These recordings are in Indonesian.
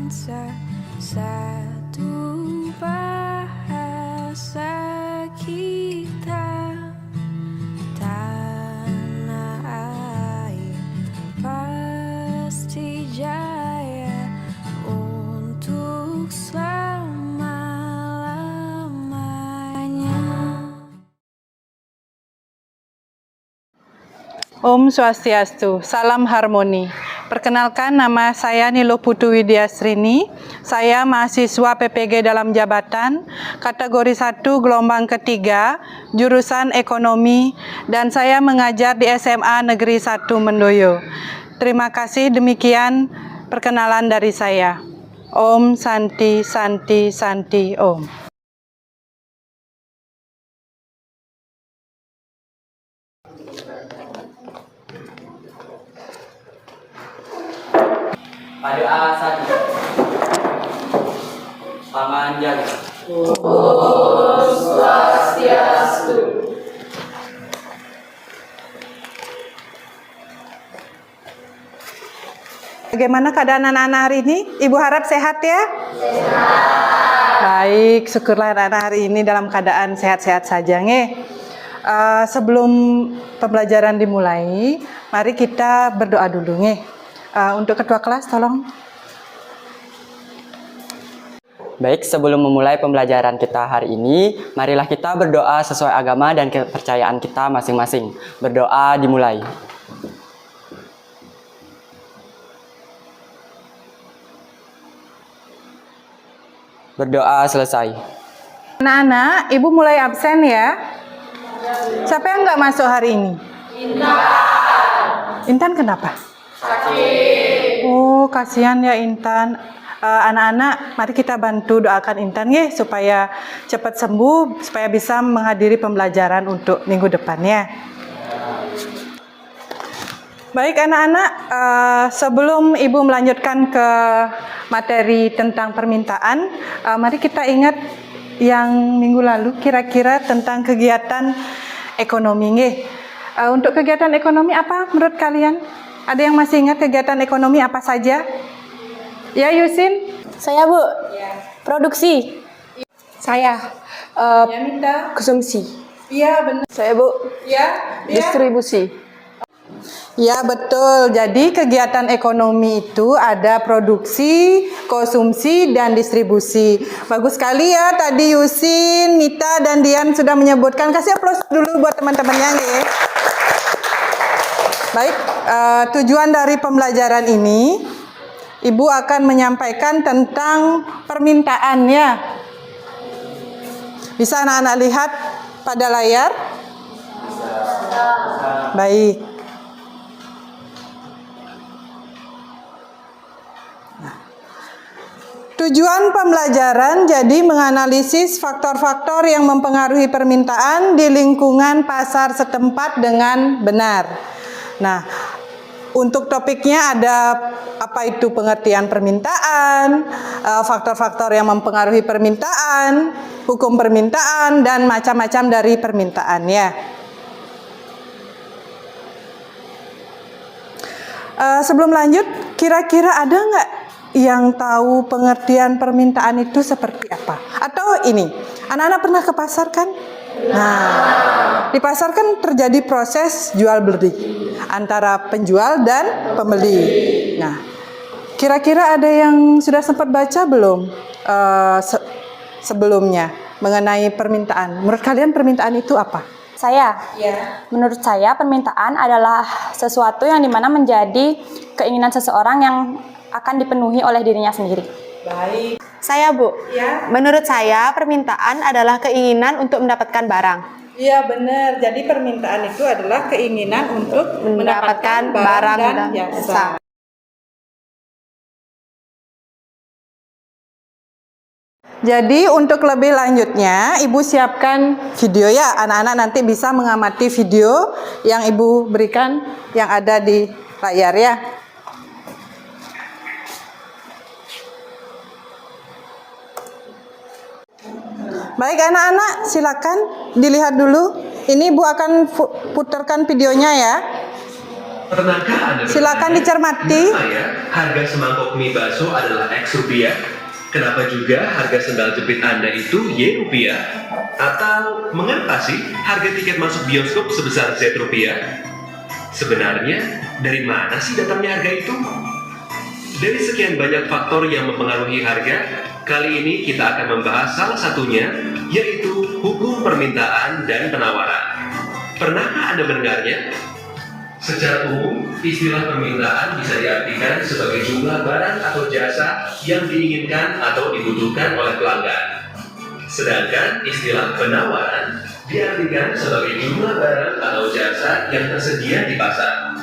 bangsa, satu bahasa kita, tanah air pasti jaya untuk selama-lamanya. Om Swastiastu, salam harmoni. Perkenalkan, nama saya Nilo Putu Widyasrini. Saya mahasiswa PPG dalam jabatan, kategori 1 gelombang ketiga, jurusan ekonomi, dan saya mengajar di SMA Negeri 1 Mendoyo. Terima kasih, demikian perkenalan dari saya. Om Santi Santi Santi Om. Pada asal tangan jaga. Om Swastiastu. Bagaimana keadaan anak-anak hari ini? Ibu harap sehat ya? Sehat. Baik, syukurlah anak-anak hari ini dalam keadaan sehat-sehat saja. Sebelum pembelajaran dimulai, mari kita berdoa dulu. Untuk ketua kelas, tolong. Baik, sebelum memulai pembelajaran kita hari ini, marilah kita berdoa sesuai agama dan kepercayaan kita masing-masing. Berdoa dimulai. Berdoa selesai. Anak-anak, ibu mulai absen ya. Siapa yang nggak masuk hari ini? Intan. Intan kenapa? Sakit. Oh, kasihan ya Intan. Anak-anak, mari kita bantu doakan Intan ya, supaya cepat sembuh, supaya bisa menghadiri pembelajaran untuk minggu depannya. Baik anak-anak, sebelum ibu melanjutkan ke materi tentang permintaan, mari kita ingat yang minggu lalu kira-kira tentang kegiatan ekonomi. Untuk kegiatan ekonomi apa menurut kalian? Ada yang masih ingat kegiatan ekonomi apa saja? Ya, Yusin? Saya, Bu. Ya. Produksi. Saya. Minta. Konsumsi. Iya, benar. Saya, Bu. Ya. Distribusi. Ya, betul. Jadi kegiatan ekonomi itu ada produksi, konsumsi, dan distribusi. Bagus sekali ya tadi Yusin, Mita, dan Dian sudah menyebutkan. Kasih aplaus dulu buat teman-temannya nih. Baik, tujuan dari pembelajaran ini, Ibu akan menyampaikan tentang permintaan ya. Bisa anak-anak lihat pada layar? Baik. Tujuan pembelajaran jadi menganalisis faktor-faktor yang mempengaruhi permintaan di lingkungan pasar setempat dengan benar. Nah, untuk topiknya ada apa itu pengertian permintaan, faktor-faktor yang mempengaruhi permintaan, hukum permintaan, dan macam-macam dari permintaan ya. Sebelum lanjut, kira-kira ada nggak yang tahu pengertian permintaan itu seperti apa? Atau ini, anak-anak pernah ke pasar kan? Nah, di pasar kan terjadi proses jual beli antara penjual dan pembeli. Nah, kira-kira ada yang sudah sempat baca belum sebelumnya mengenai permintaan? Menurut kalian permintaan itu apa? Saya. Ya. Menurut saya permintaan adalah sesuatu yang dimana menjadi keinginan seseorang yang akan dipenuhi oleh dirinya sendiri. Baik. Saya, Bu. Ya. Menurut saya, permintaan adalah keinginan untuk mendapatkan barang. Iya benar. Jadi permintaan itu adalah keinginan untuk mendapatkan barang dan jasa. Jadi untuk lebih lanjutnya, Ibu siapkan video ya. Anak-anak nanti bisa mengamati video yang Ibu berikan yang ada di layar ya. Baik anak-anak, silakan dilihat dulu. Ini Ibu akan putarkan videonya ya. Pernahkah Anda Silakan dicermati. Kenapa ya harga semangkok mie bakso adalah X rupiah? Kenapa juga harga sendal jepit Anda itu Y rupiah? Atau mengapa sih harga tiket masuk bioskop sebesar Z rupiah? Sebenarnya dari mana sih datangnya harga itu? Dari sekian banyak faktor yang mempengaruhi harga, kali ini kita akan membahas salah satunya, yaitu hukum permintaan dan penawaran. Pernahkah Anda mendengarnya? Secara umum, istilah permintaan bisa diartikan sebagai jumlah barang atau jasa yang diinginkan atau dibutuhkan oleh pelanggan. Sedangkan istilah penawaran diartikan sebagai jumlah barang atau jasa yang tersedia di pasar.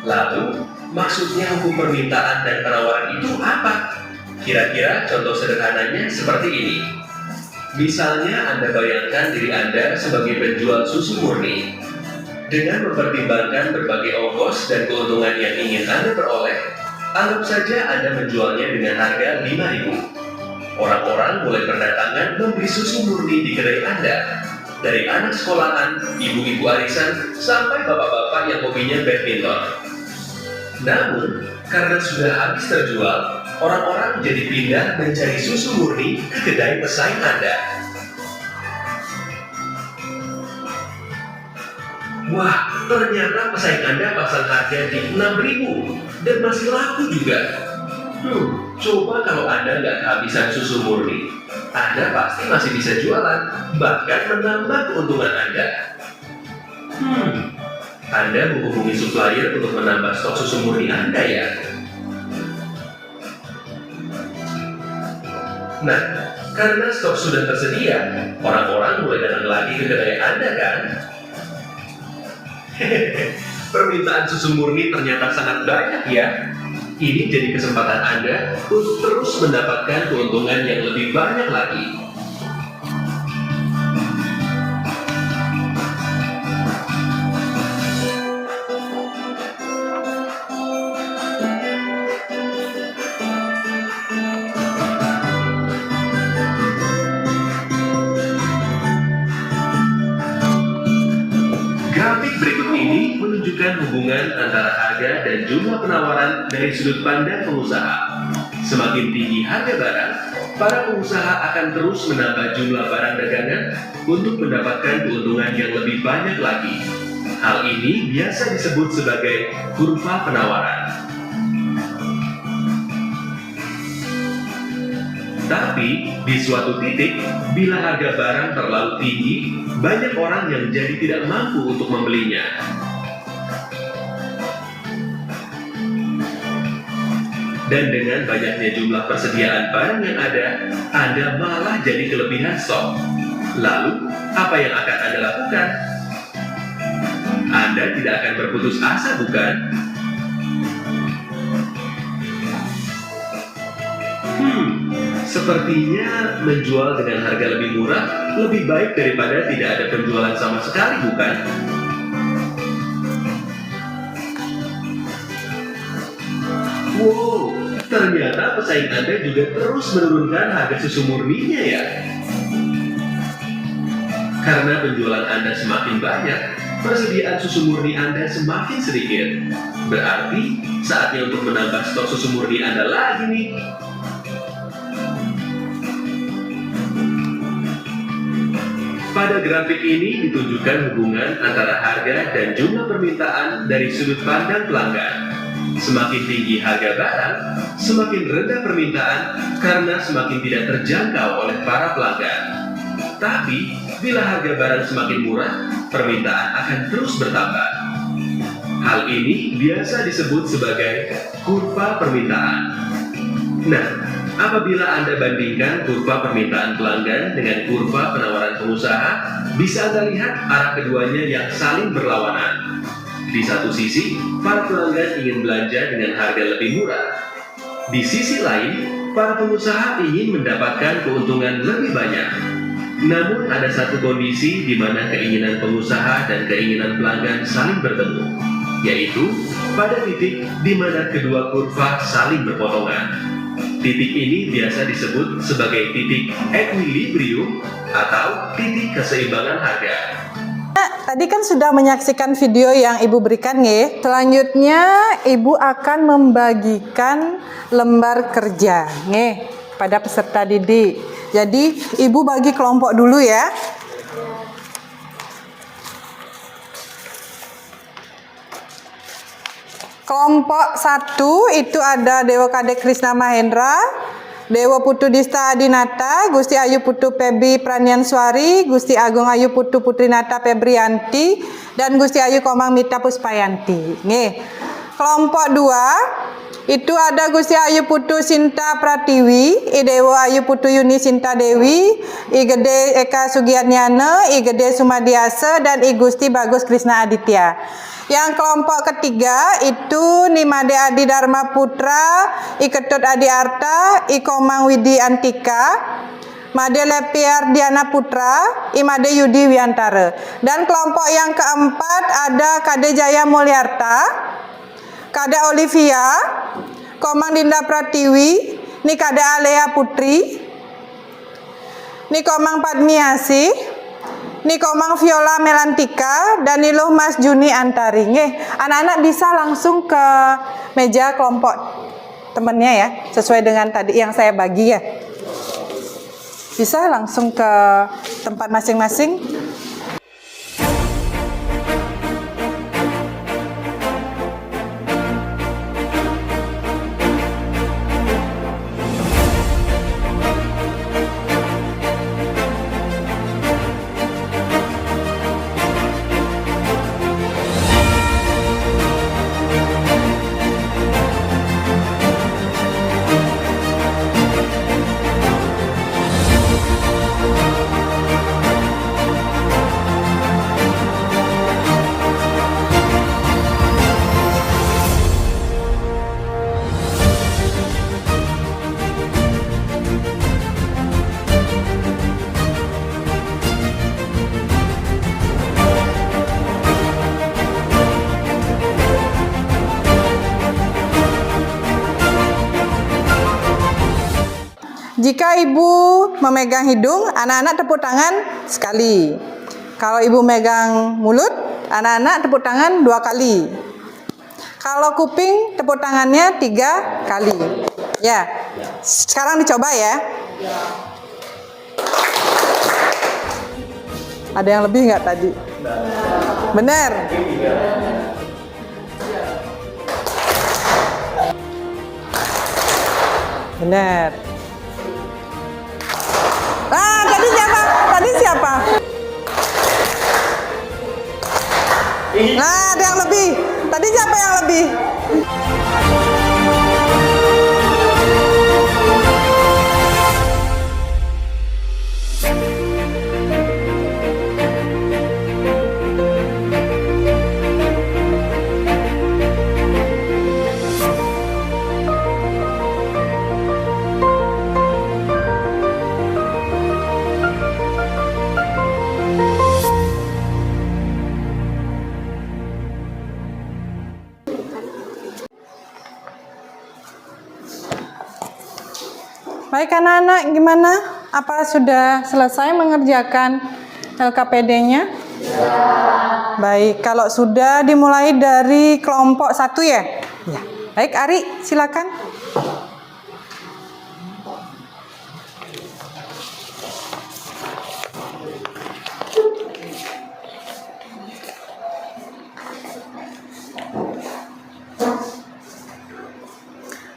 Lalu, maksudnya hukum permintaan dan penawaran itu apa? Kira-kira contoh sederhananya seperti ini. Misalnya Anda bayangkan diri Anda sebagai penjual susu murni. Dengan mempertimbangkan berbagai ongkos dan keuntungan yang ingin Anda peroleh, anggap saja Anda menjualnya dengan harga 5.000. Orang-orang mulai berdatangan membeli susu murni di kedai Anda. Dari anak sekolahan, ibu-ibu arisan, sampai bapak-bapak yang hobinya badminton. Namun, karena sudah habis terjual, orang-orang jadi pindah mencari susu murni ke kedai pesaing Anda. Wah, ternyata pesaing Anda pasang harga di 6.000 dan masih laku juga. Coba kalau Anda nggak kehabisan susu murni, Anda pasti masih bisa jualan, bahkan menambah keuntungan Anda. Anda menghubungi supplier untuk menambah stok susu murni Anda ya. Nah, karena stok sudah tersedia, orang-orang mulai datang lagi ke kedai Anda kan? Permintaan susu murni ternyata sangat banyak ya. Ini jadi kesempatan Anda untuk terus mendapatkan keuntungan yang lebih banyak lagi. Grafik berikut ini menunjukkan hubungan antara harga dan jumlah penawaran dari sudut pandang pengusaha. Semakin tinggi harga barang, para pengusaha akan terus menambah jumlah barang dagangan untuk mendapatkan keuntungan yang lebih banyak lagi. Hal ini biasa disebut sebagai kurva penawaran. Tapi, di suatu titik, bila harga barang terlalu tinggi, banyak orang yang jadi tidak mampu untuk membelinya. Dan dengan banyaknya jumlah persediaan barang yang ada, Anda malah jadi kelebihan stok. Lalu, apa yang akan Anda lakukan? Anda tidak akan berputus asa, bukan? Sepertinya menjual dengan harga lebih murah lebih baik daripada tidak ada penjualan sama sekali, bukan? Wow, ternyata pesaing Anda juga terus menurunkan harga susu murninya ya. Karena penjualan Anda semakin banyak, persediaan susu murni Anda semakin sedikit. Berarti saatnya untuk menambah stok susu murni Anda lagi nih. Pada grafik ini ditunjukkan hubungan antara harga dan jumlah permintaan dari sudut pandang pelanggan. Semakin tinggi harga barang, semakin rendah permintaan karena semakin tidak terjangkau oleh para pelanggan. Tapi, bila harga barang semakin murah, permintaan akan terus bertambah. Hal ini biasa disebut sebagai kurva permintaan. Nah, apabila Anda bandingkan kurva permintaan pelanggan dengan kurva penawaran pengusaha, bisa Anda lihat arah keduanya yang saling berlawanan. Di satu sisi, para pelanggan ingin belanja dengan harga lebih murah. Di sisi lain, para pengusaha ingin mendapatkan keuntungan lebih banyak. Namun ada satu kondisi di mana keinginan pengusaha dan keinginan pelanggan saling bertemu, yaitu pada titik di mana kedua kurva saling berpotongan. Titik ini biasa disebut sebagai titik equilibrium atau titik keseimbangan harga. tadi kan sudah menyaksikan video yang Ibu berikan ya. Selanjutnya Ibu akan membagikan lembar kerja nih pada peserta didik. Jadi Ibu bagi kelompok dulu ya. Kelompok 1 itu ada Dewa Kadek Krisna Mahendra, Dewa Putu Dista Adinata, Gusti Ayu Putu Febi Pranianswari, Gusti Agung Ayu Putu Putrinata Febrianti, dan Gusti Ayu Komang Mita Puspayanti. Nih, kelompok 2 itu ada Gusti Ayu Putu Sinta Pratiwi, I Dewa Ayu Putu Yuni Sinta Dewi, I Gede Eka Sugiarnyana, I Gede Sumadiasa, dan I Gusti Bagus Krisna Aditya. Yang kelompok ketiga itu Nimade Adi Dharma Putra, I Ketut Adi Arta, I Komang Widi Antika, Made Lepiar Diana Putra, I Made Yudi Wiantara. Dan kelompok yang keempat ada Kade Jaya Mulyarta, Kade Olivia, Komang Dinda Pratiwi, Ni Kade Alea Putri, Ni Komang Padmiasi, Ni Komang Viola Melantika, dan Niluh Mas Juni Antari. Anak-anak bisa langsung ke meja kelompok temennya ya, sesuai dengan tadi yang saya bagi ya. Bisa langsung ke tempat masing-masing. Jika Ibu memegang hidung, anak-anak tepuk tangan sekali. Kalau Ibu megang mulut, anak-anak tepuk tangan 2 kali. Kalau kuping, tepuk tangannya 3 kali. Ya, sekarang dicoba ya. Ada yang lebih nggak tadi? Benar. Benar. Tadi siapa? Tadi siapa? Nah, ada yang lebih. Tadi siapa yang lebih? Baik anak-anak, gimana? Apa sudah selesai mengerjakan LKPD-nya? Ya. Baik, kalau sudah dimulai dari kelompok 1 ya? Ya. Baik, Ari, silakan.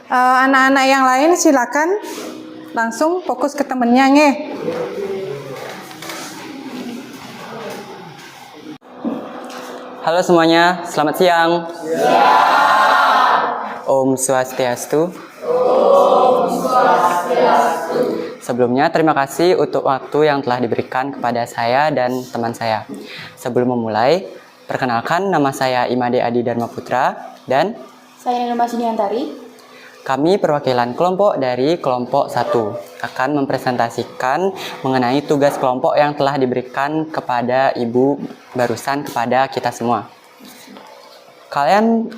Anak-anak yang lain silakan langsung fokus ke temennya nge. Halo semuanya, selamat siang. Om Swastiastu. Sebelumnya terima kasih untuk waktu yang telah diberikan kepada saya dan teman saya. Sebelum memulai, perkenalkan nama saya Imade Adi Dharma Putra dan Saya Niluh Mas Juni Antari. kami perwakilan kelompok dari kelompok 1 akan mempresentasikan mengenai tugas kelompok yang telah diberikan kepada Ibu barusan kepada kita semua. Kalian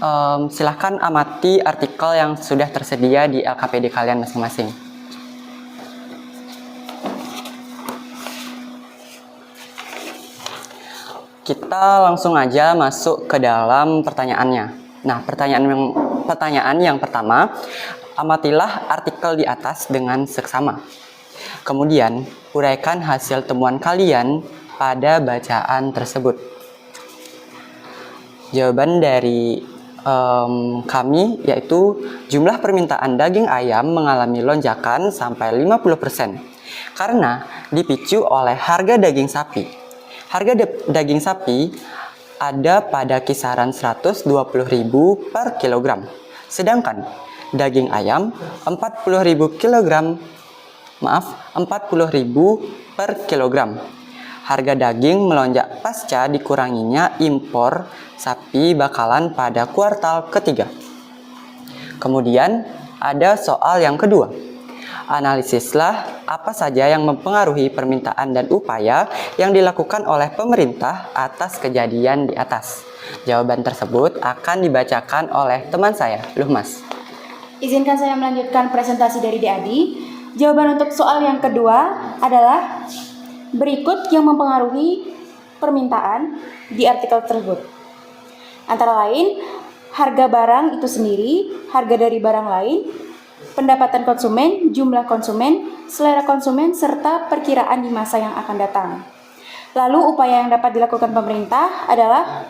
silahkan amati artikel yang sudah tersedia di LKPD kalian masing-masing. kita langsung aja masuk ke dalam pertanyaannya. Nah, pertanyaan yang pertama, amatilah artikel di atas dengan seksama. Kemudian, uraikan hasil temuan kalian pada bacaan tersebut. Jawaban dari kami yaitu jumlah permintaan daging ayam mengalami lonjakan sampai 50% karena dipicu oleh harga daging sapi. Harga daging sapi ada pada kisaran 120.000 per kilogram. Sedangkan daging ayam 40.000 per kilogram. Harga daging melonjak pasca dikuranginya impor sapi bakalan pada kuartal ketiga. Kemudian ada soal yang kedua. Analisislah apa saja yang mempengaruhi permintaan dan upaya yang dilakukan oleh pemerintah atas kejadian di atas. Jawaban tersebut akan dibacakan oleh teman saya, Luhmas. Izinkan saya melanjutkan presentasi dari Adi. Jawaban untuk soal yang kedua adalah berikut yang mempengaruhi permintaan di artikel tersebut. Antara lain, harga barang itu sendiri, harga dari barang lain, pendapatan konsumen, jumlah konsumen, selera konsumen, serta perkiraan di masa yang akan datang. Lalu upaya yang dapat dilakukan pemerintah adalah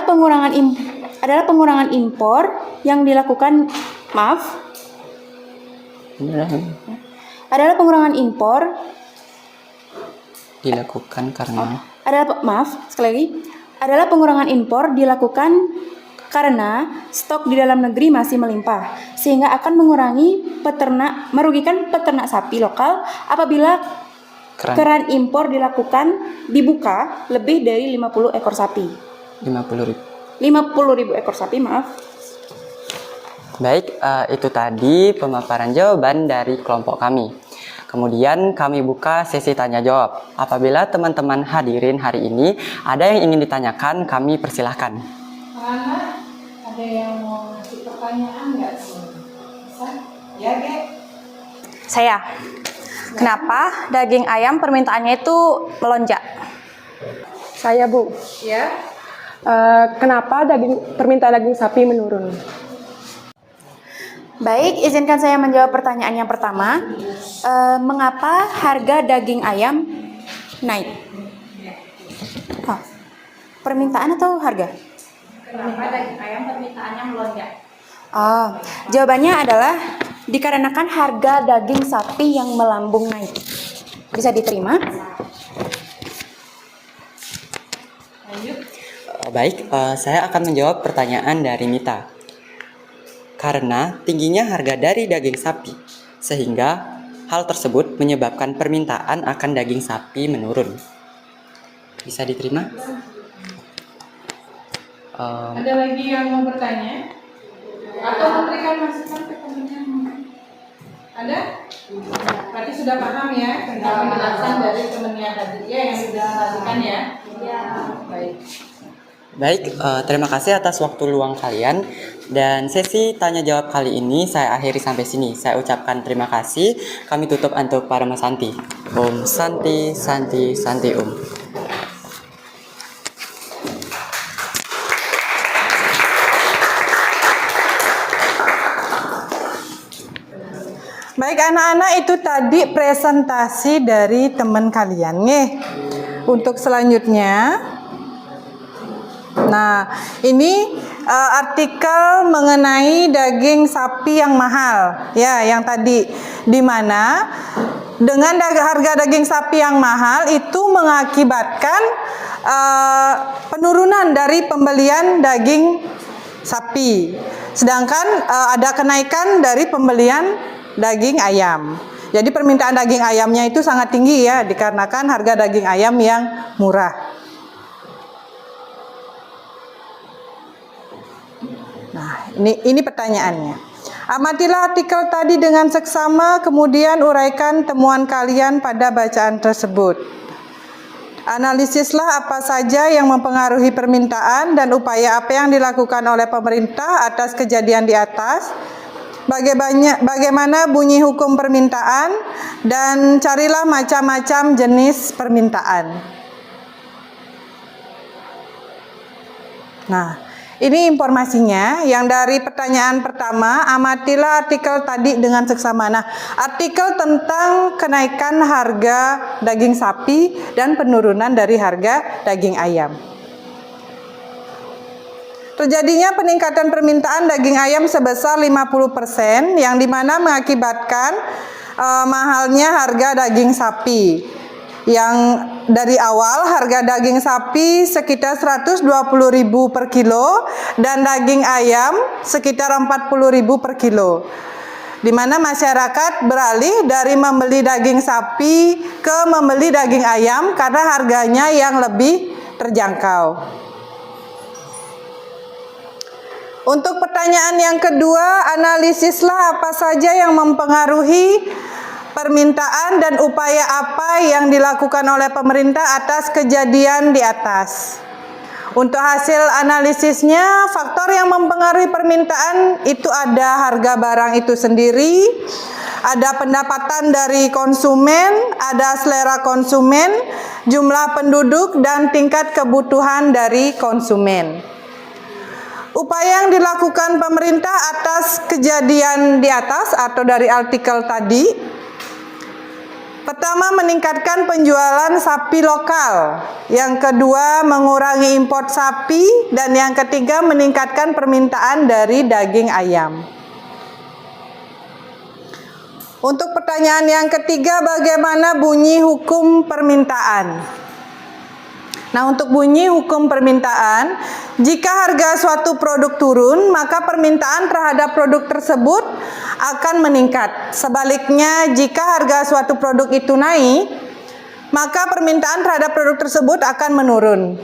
pengurangan impor yang dilakukan pengurangan impor Dilakukan karena adalah pengurangan impor dilakukan karena stok di dalam negeri masih melimpah, sehingga akan merugikan peternak sapi lokal apabila keran impor dibuka lebih dari 50 ekor sapi. 50.000 ekor sapi, Baik, itu tadi pemaparan jawaban dari kelompok kami. Kemudian kami buka sesi tanya jawab. Apabila teman-teman hadirin hari ini ada yang ingin ditanyakan, kami persilahkan. Ada yang mau ngasih pertanyaan nggak? Bisa? Ya, Ge? Saya. Kenapa daging ayam permintaannya itu melonjak? Saya, Bu. Ya. Kenapa permintaan daging sapi menurun? Baik, izinkan saya menjawab pertanyaan yang pertama. Mengapa harga daging ayam naik? Permintaan atau harga? Kenapa daging ayam permintaannya melonjak? Jawabannya adalah dikarenakan harga daging sapi yang melambung naik. Bisa diterima? Baik, saya akan menjawab pertanyaan dari Mita. Karena tingginya harga dari daging sapi, sehingga hal tersebut menyebabkan permintaan akan daging sapi menurun. Bisa diterima? Ada lagi yang mau bertanya? Atau memberikan masukan ke teman-teman? Ada? Berarti sudah paham ya tentang penjelasan dari temannya tadi ya yang sudah disampaikan ya? Iya. Baik. Baik, terima kasih atas waktu luang kalian. Dan sesi tanya jawab kali ini saya akhiri sampai sini. Saya ucapkan terima kasih. Kami tutup untuk para Mas Santi. Om Santi, Santi, Santi Om. Baik anak-anak, itu tadi presentasi dari teman kalian nih. Untuk selanjutnya, nah ini artikel mengenai daging sapi yang mahal, ya yang tadi, di mana dengan harga daging sapi yang mahal itu mengakibatkan penurunan dari pembelian daging sapi, sedangkan ada kenaikan dari pembelian daging ayam. Jadi permintaan daging ayamnya itu sangat tinggi ya, dikarenakan harga daging ayam yang murah. Nah, ini pertanyaannya. Amatilah artikel tadi dengan seksama, kemudian uraikan temuan kalian pada bacaan tersebut. Analisislah apa saja yang mempengaruhi permintaan dan upaya apa yang dilakukan oleh pemerintah atas kejadian di atas. bagaimana bunyi hukum permintaan, dan carilah macam-macam jenis permintaan. Nah, ini informasinya yang dari pertanyaan pertama, amatilah artikel tadi dengan seksama. Nah, artikel tentang kenaikan harga daging sapi dan penurunan dari harga daging ayam. Terjadinya peningkatan permintaan daging ayam sebesar 50% yang dimana mengakibatkan mahalnya harga daging sapi. Yang dari awal harga daging sapi sekitar 120.000 per kilo dan daging ayam sekitar 40.000 per kilo. Di mana masyarakat beralih dari membeli daging sapi ke membeli daging ayam karena harganya yang lebih terjangkau. Untuk pertanyaan yang kedua, analisislah apa saja yang mempengaruhi permintaan dan upaya apa yang dilakukan oleh pemerintah atas kejadian di atas. Untuk hasil analisisnya, faktor yang mempengaruhi permintaan itu ada harga barang itu sendiri, ada pendapatan dari konsumen, ada selera konsumen, jumlah penduduk, dan tingkat kebutuhan dari konsumen. Upaya yang dilakukan pemerintah atas kejadian di atas atau dari artikel tadi, pertama, meningkatkan penjualan sapi lokal. Yang kedua, mengurangi impor sapi. Dan yang ketiga, meningkatkan permintaan dari daging ayam. Untuk pertanyaan yang ketiga, bagaimana bunyi hukum permintaan? Nah, untuk bunyi hukum permintaan, jika harga suatu produk turun, maka permintaan terhadap produk tersebut akan meningkat. Sebaliknya, jika harga suatu produk itu naik, maka permintaan terhadap produk tersebut akan menurun.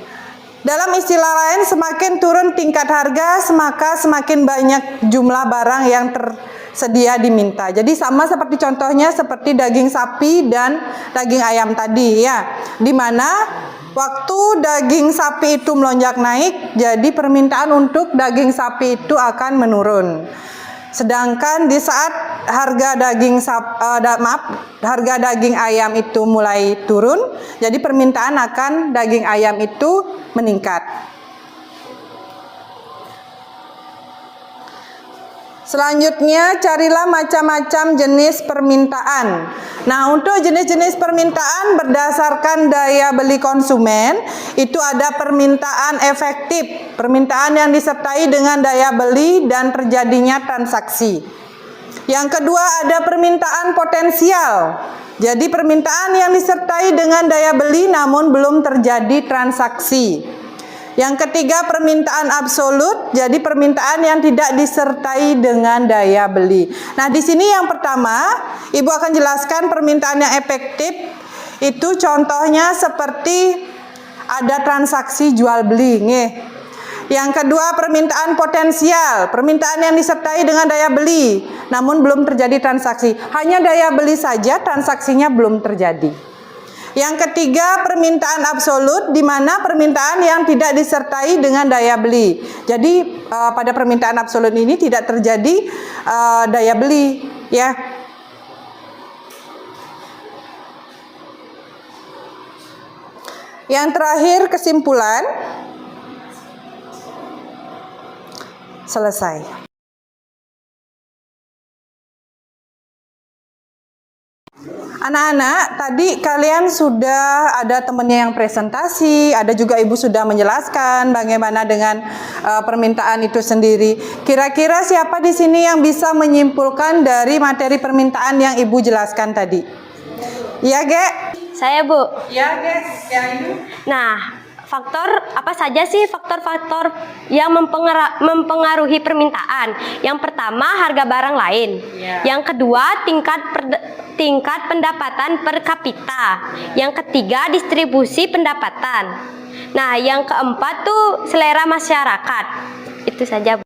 Dalam istilah lain, semakin turun tingkat harga, maka semakin banyak jumlah barang yang tersedia diminta. Jadi sama seperti contohnya seperti daging sapi dan daging ayam tadi ya, di mana waktu daging sapi itu melonjak naik, jadi permintaan untuk daging sapi itu akan menurun. Sedangkan di saat harga daging ayam itu mulai turun, jadi permintaan akan daging ayam itu meningkat. Selanjutnya, carilah macam-macam jenis permintaan. Nah, untuk jenis-jenis permintaan berdasarkan daya beli konsumen, itu ada permintaan efektif, permintaan yang disertai dengan daya beli dan terjadinya transaksi. Yang kedua, ada permintaan potensial. Jadi, permintaan yang disertai dengan daya beli namun belum terjadi transaksi. Yang ketiga, permintaan absolut, jadi permintaan yang tidak disertai dengan daya beli. Nah, di sini yang pertama, Ibu akan jelaskan permintaan yang efektif. Itu contohnya seperti ada transaksi jual beli. Yang kedua, permintaan potensial, permintaan yang disertai dengan daya beli, namun belum terjadi transaksi. Hanya daya beli saja, transaksinya belum terjadi. Yang ketiga, permintaan absolut, di mana permintaan yang tidak disertai dengan daya beli. Jadi pada permintaan absolut ini tidak terjadi daya beli, ya. Yang terakhir, kesimpulan. Selesai. Anak-anak, tadi kalian sudah ada temennya yang presentasi, ada juga Ibu sudah menjelaskan bagaimana dengan permintaan itu sendiri. Kira-kira siapa di sini yang bisa menyimpulkan dari materi permintaan yang Ibu jelaskan tadi? Iya, Ge? Saya, Bu. Iya, Ge. Ya, Ibu. Nah, faktor apa saja sih faktor-faktor yang mempengaruhi permintaan? Yang pertama, harga barang lain. Yang kedua, tingkat pendapatan per kapita. Yang ketiga, distribusi pendapatan. Nah, yang keempat tuh selera masyarakat. Itu saja, Bu.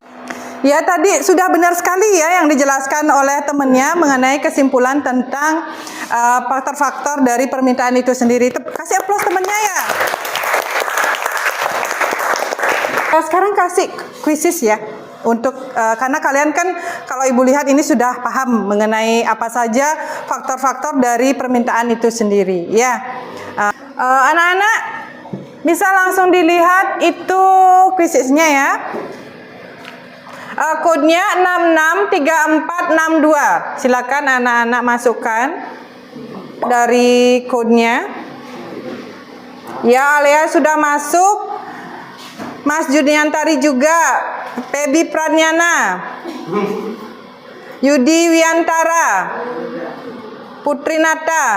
Ya, tadi sudah benar sekali ya yang dijelaskan oleh temannya mengenai kesimpulan tentang faktor-faktor dari permintaan itu sendiri. Kasih aplaus temannya ya. Sekarang kasih kuisis ya. Karena kalian kan kalau Ibu lihat ini sudah paham mengenai apa saja faktor-faktor dari permintaan itu sendiri, ya. Anak-anak bisa langsung dilihat itu kuisisnya ya. Kodenya 663462. Silakan anak-anak masukkan dari kodenya. Ya, Alea sudah masuk. Mas Juniantari juga. Pebi Pranyana. Yudi Wiantara. Putri Nata.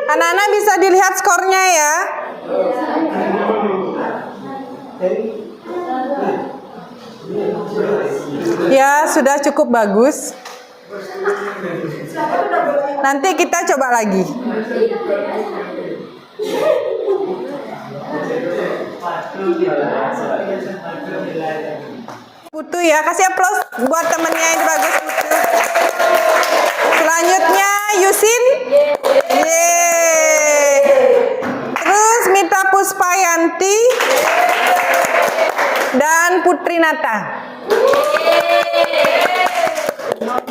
Anak-anak bisa dilihat skornya ya. Ya, sudah cukup bagus. Nanti kita coba lagi. Putu ya, kasih aplaus buat temennya yang bagus Putu. Selanjutnya Yusin. Yeay. Terus Mita Puspayanti dan Putri Nata.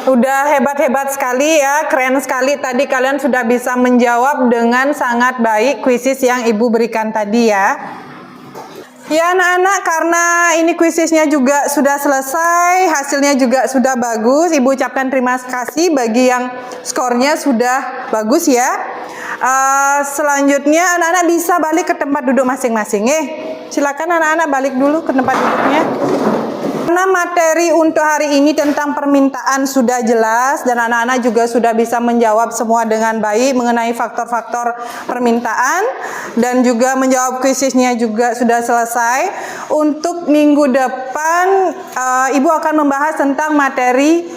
Udah hebat-hebat sekali ya, keren sekali. Tadi kalian sudah bisa menjawab dengan sangat baik kuisis yang Ibu berikan tadi ya. Ya anak-anak, karena ini kuisisnya juga sudah selesai, hasilnya juga sudah bagus. Ibu ucapkan terima kasih bagi yang skornya sudah bagus ya. Selanjutnya anak-anak bisa balik ke tempat duduk masing-masing. Silakan anak-anak balik dulu ke tempat duduknya. Karena materi untuk hari ini tentang permintaan sudah jelas dan anak-anak juga sudah bisa menjawab semua dengan baik mengenai faktor-faktor permintaan dan juga menjawab kuisisnya juga sudah selesai. Untuk minggu depan Ibu akan membahas tentang materi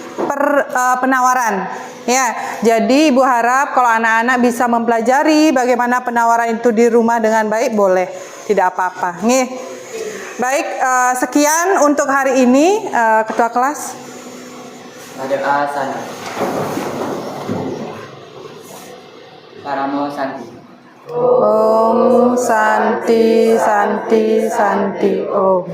penawaran. Ya, jadi Ibu harap kalau anak-anak bisa mempelajari bagaimana penawaran itu di rumah dengan baik, boleh, tidak apa-apa. Nih. Baik, sekian untuk hari ini, Ketua Kelas. Doa Santi. Paramo Santi. Om Santi, Santi, Santi, Om.